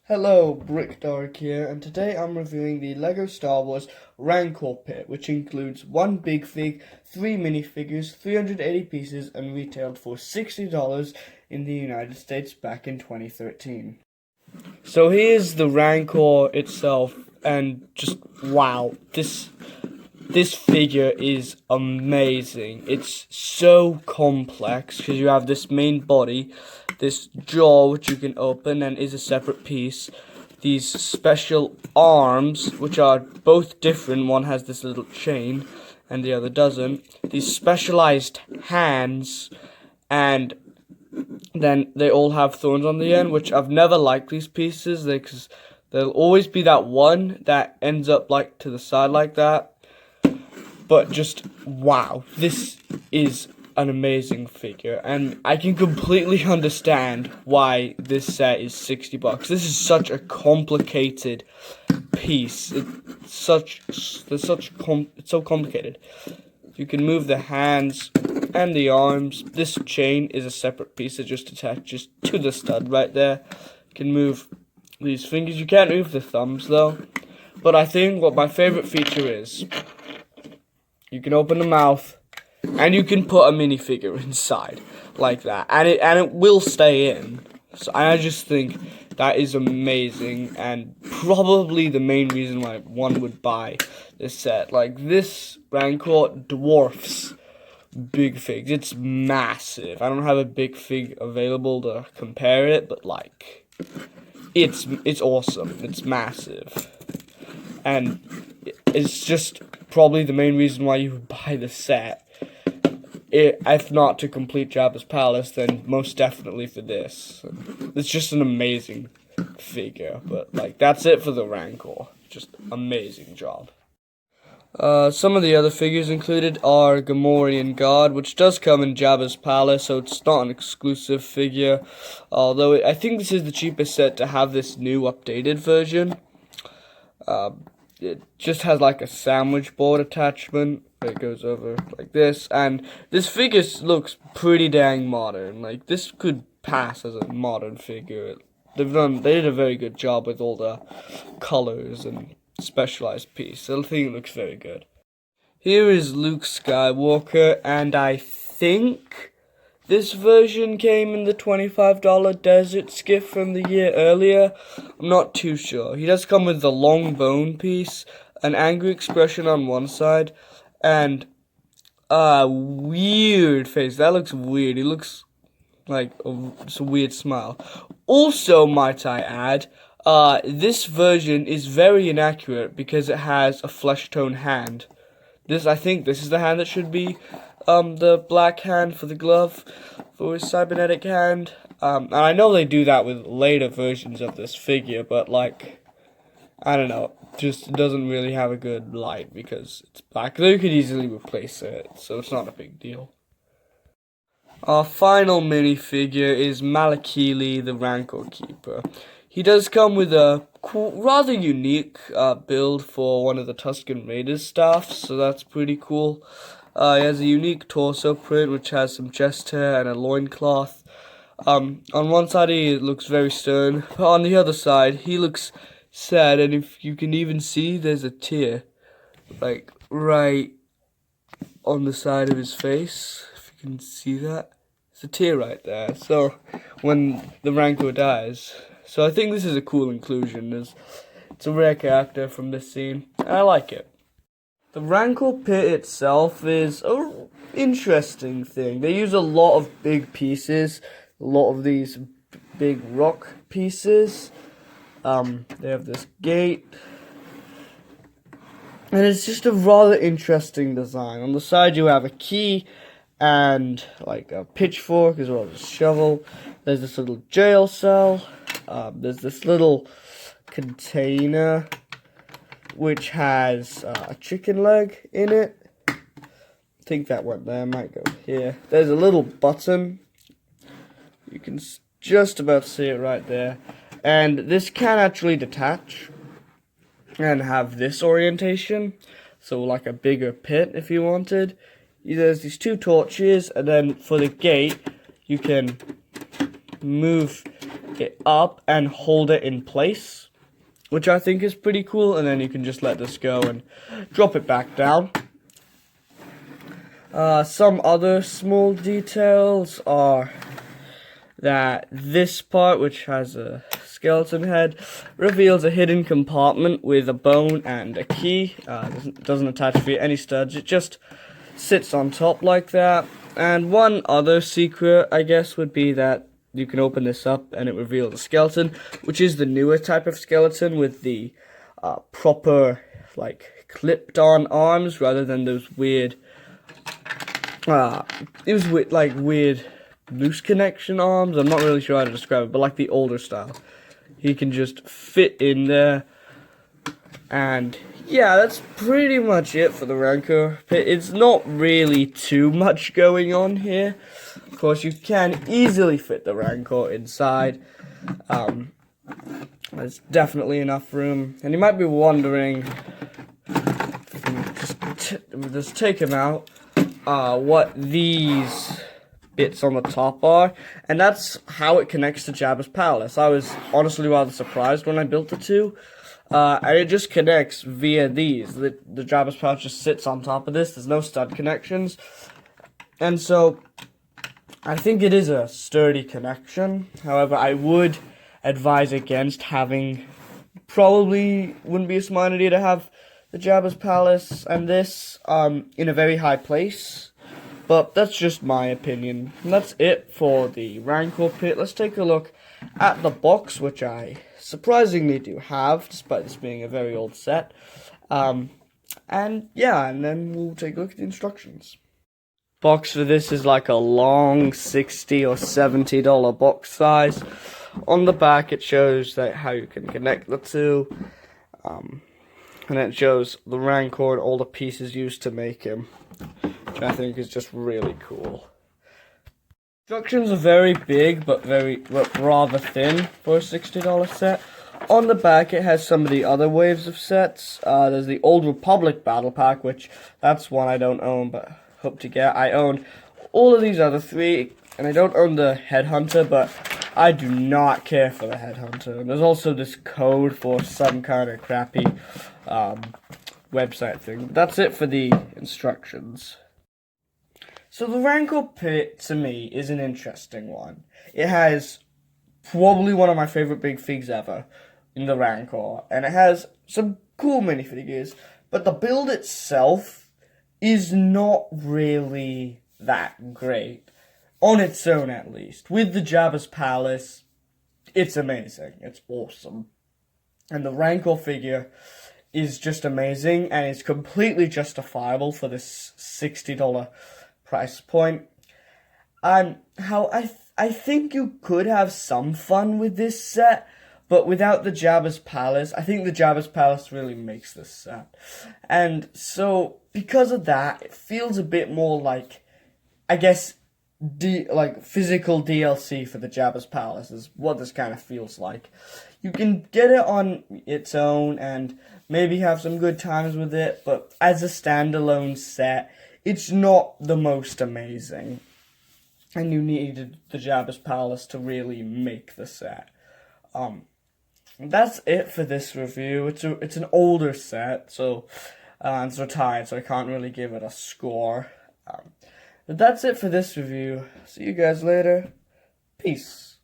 Hello, Brickdark here, and today I'm reviewing the LEGO Star Wars Rancor pit, which includes one big fig, 3 minifigures, 380 pieces, and retailed for $60 in the United States back in 2013. So here's the Rancor itself, and just wow, this figure is amazing. It's so complex because you have this main body, this jaw which you can open and is a separate piece, these special arms which are both different. One has this little chain and the other doesn't. These specialized hands, and then they all have thorns on the end, which I've never liked these pieces because there'll always be that one that ends up like to the side like that. But just, wow, this is an amazing figure, and I can completely understand why this set is $60. This is such a complicated piece. It's so complicated. You can move the hands and the arms. This chain is a separate piece that just attaches to the stud right there. You can move these fingers. You can't move the thumbs though. But I think what my favorite feature is, you can open the mouth, and you can put a minifigure inside like that, and it will stay in. So I just think that is amazing, and probably the main reason why one would buy this set. Like, this Rancor dwarfs big figs. It's massive. I don't have a big fig available to compare it, but like, it's awesome. It's massive, and it's just probably the main reason why you would buy the set. If not to complete Jabba's palace, then most definitely for this. It's just an amazing figure. But like, that's it for the Rancor. Just amazing job. Some of the other figures included are Gamorrean God, which does come in Jabba's palace, so it's not an exclusive figure. Although I think this is the cheapest set to have this new updated version. It just has like a sandwich board attachment. It goes over like this, and this figure looks pretty dang modern. Like, this could pass as a modern figure. They did a very good job with all the colors and specialized piece. I think it looks very good. Here is Luke Skywalker, and I think this version came in the $25 desert skiff from the year earlier. I'm not too sure. He does come with the long bone piece, an angry expression on one side, and a weird face. That looks weird. He looks like it's a weird smile. Also, might I add, this version is very inaccurate because it has a flesh tone hand. I think this is the hand that should be the black hand for the glove for his cybernetic hand. And I know they do that with later versions of this figure, but like, I don't know, just doesn't really have a good light because it's black. They could easily replace it, so it's not a big deal. Our final minifigure is Malachy Lee, the Rancor Keeper. He does come with a rather unique build for one of the Tusken Raiders staffs, so that's pretty cool. He has a unique torso print, which has some chest hair and a loincloth. On one side he looks very stern, but on the other side he looks sad, and if you can even see, there's a tear, like, right on the side of his face. If you can see that, there's a tear right there. So, when the Rancor dies. So I think this is a cool inclusion. It's a rare character from this scene, and I like it. The Rancor pit itself is an interesting thing. They use a lot of big pieces, a lot of these big rock pieces. They have this gate, and it's just a rather interesting design. On the side you have a key and like a pitchfork as well as a shovel. There's this little jail cell. There's this little container which has a chicken leg in it. I think that went there, might go here. There's a little button. You can just about see it right there. And this can actually detach and have this orientation. So like a bigger pit if you wanted. There's these two torches, and then for the gate, you can move it up and hold it in place, which I think is pretty cool. And then you can just let this go and drop it back down. Some other small details are that this part, which has a skeleton head, reveals a hidden compartment with a bone and a key. Doesn't attach via any studs, it just sits on top like that. And one other secret, I guess, would be that you can open this up and it reveals a skeleton, which is the newer type of skeleton with the proper, like, clipped-on arms rather than those weird, weird loose connection arms. I'm not really sure how to describe it, but like the older style. He can just fit in there. And yeah, that's pretty much it for the Rancor pit. It's not really too much going on here. Of course, you can easily fit the Rancor inside. There's definitely enough room. And you might be wondering, just take him out, what these bits on the top are, and that's how it connects to Jabba's palace. I was honestly rather surprised when I built the two, and it just connects via these. The Jabba's palace just sits on top of this. There's no stud connections, and so I think it is a sturdy connection. However, I would advise against having, probably wouldn't be a smart idea to have the Jabba's palace and this in a very high place. But that's just my opinion. And that's it for the Rancor pit. Let's take a look at the box, which I surprisingly do have, despite this being a very old set. And yeah, and then we'll take a look at the instructions. Box for this is like a long $60 or $70 box size. On the back it shows that how you can connect the two. And it shows the Rancor and all the pieces used to make him, which I think is just really cool. Instructions are very big, but rather thin for a $60 set. On the back, it has some of the other waves of sets. There's the Old Republic Battle Pack, which that's one I don't own, but hope to get. I own all of these other three, and I don't own the Headhunter, but I do not care for the Headhunter. And there's also this code for some kind of crappy website thing. That's it for the instructions. So the Rancor pit, to me, is an interesting one. It has probably one of my favorite big figs ever in the Rancor, and it has some cool minifigures, but the build itself is not really that great. On its own, at least. With the Jabba's palace, it's amazing. It's awesome. And the Rancor figure is just amazing, and it's completely justifiable for this $60 price point. How I think you could have some fun with this set, but without the Jabba's palace, I think the Jabba's palace really makes this set. And so, because of that, it feels a bit more like, I guess, physical DLC for the Jabba's palace is what this kind of feels like. You can get it on its own and maybe have some good times with it, but as a standalone set, it's not the most amazing. And you needed the Jabba's palace to really make the set. That's it for this review. It's an older set, so it's retired, so I can't really give it a score. But that's it for this review. See you guys later. Peace.